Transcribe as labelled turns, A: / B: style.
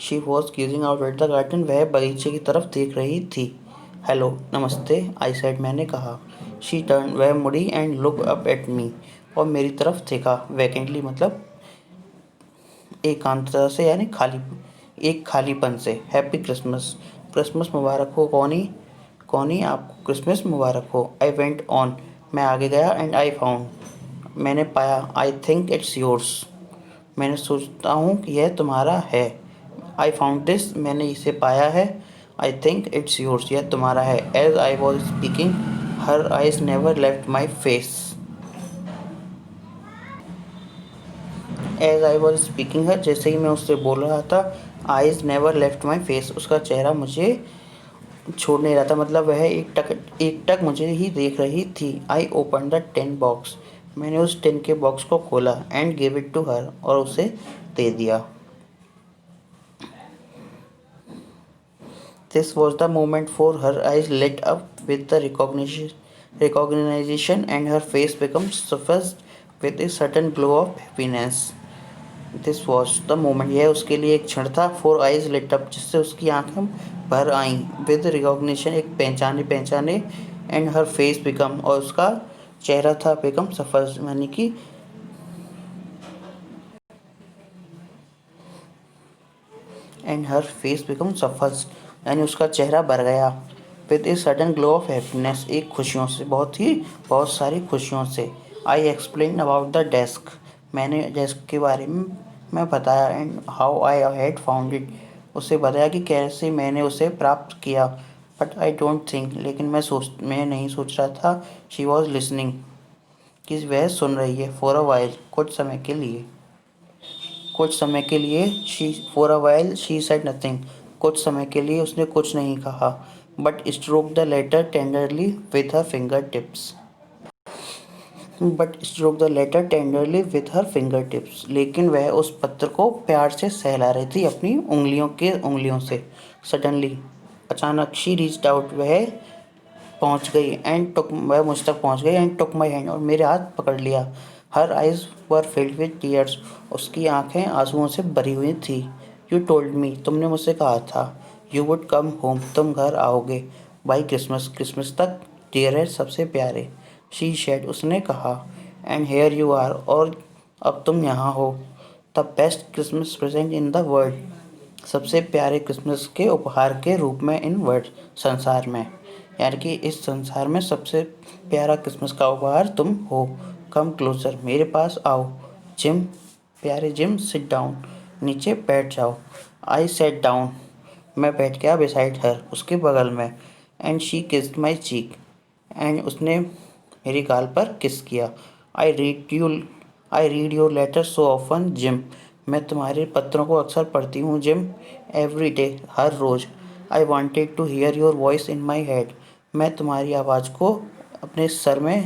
A: She was gazing out at the garden, वह बगीचे की तरफ देख रही थी। हेलो, नमस्ते, आई सेड, मैंने कहा। शी टर्न, वह मुड़ी, and look up at me, और मेरी तरफ देखा। वैकेंटली मतलब एकांतता से, यानी खाली, एक खालीपन से। हैप्पी क्रिसमस, क्रिसमस मुबारक हो कॉनी, कॉनी आपको क्रिसमस मुबारक हो। आई वेंट ऑन, मैं आगे गया। एंड आई फाउंड, मैंने पाया। आई थिंक इट्स योर्स, मैंने सोचता हूँ कि यह तुम्हारा है। आई फाउंड दिस, मैंने इसे पाया है। आई थिंक इट्स योर्स, यह तुम्हारा है। As I was speaking her eyes never left my face, as I was speaking her, जैसे ही मैं उससे बोल रहा था, eyes never left my face, उसका चेहरा मुझे छोड़ नहीं रहा था, मतलब वह एक टक मुझे ही देख रही थी। I open the tin box, मैंने उस टेन के बॉक्स को खोला। And give it to her, और उसे दे दिया। This was the moment for her eyes lit up with the recognition, and her face became suffused with a certain glow of happiness. This was the moment, यह उसके लिए एक क्षण था। फोर आइज लिट अप, जिससे उसकी आंखें भर आईं। विद रिकॉग्निशन, एक पहचाने पहचाने। एंड हर फेस बिकम, और उसका चेहरा था, बिकम सफल, यानी कि एंड हर फेस बिकम सफल, यानी उसका चेहरा भर गया। With a sudden glow of happiness, एक खुशियों से, बहुत सारी खुशियों से। I explain about the desk, मैंने डेस्क के बारे में मैं बताया। And how I had found it, उसे बताया कि कैसे मैंने उसे प्राप्त किया। बट आई डोंट थिंक, लेकिन मैं नहीं सोच रहा था। शी वॉज लिसनिंग, कि वह सुन रही है। फॉर अ वाइल, कुछ समय के लिए, कुछ समय के लिए। She for a while she said nothing, कुछ समय के लिए उसने कुछ नहीं कहा। But stroke the letter tenderly with her fingertips, लेकिन वह उस पत्र को प्यार से सहला रही थी अपनी उंगलियों से। सडनली, अचानक, शी रीच्ड आउट, वह मुझ तक पहुंच गई। एंड टुक माई हैंड, और मेरे हाथ पकड़ लिया। Her eyes were filled with tears, उसकी आंखें आंसुओं से भरी हुई थी। यू टोल्ड मी, तुमने मुझसे कहा था। यू वुड कम होम, तुम घर आओगे। बाई क्रिसमस, क्रिसमस तक। डियर, सबसे प्यारे। शी शेड, उसने कहा। एंड हेयर यू आर, और अब तुम यहाँ हो। The best Christmas present in the world, सबसे प्यारे क्रिसमस के उपहार के रूप में इन वर्ल्ड, संसार में, यानी कि इस संसार में सबसे प्यारा क्रिसमस का उपहार तुम हो। कम क्लोजर, मेरे पास आओ। जिम, प्यारे जिम, सिट डाउन, नीचे बैठ जाओ। आई सेट डाउन, मैं बैठ गया। बिसाइड हर, उसके बगल में। And she kissed my cheek, and उसने मेरी गाल पर किस किया। I read you I read your letter so often Jim, मैं तुम्हारे पत्रों को अक्सर पढ़ती हूँ जिम। एवरी डे, हर रोज़। I wanted to hear your voice in my head, मैं तुम्हारी आवाज़ को अपने सर में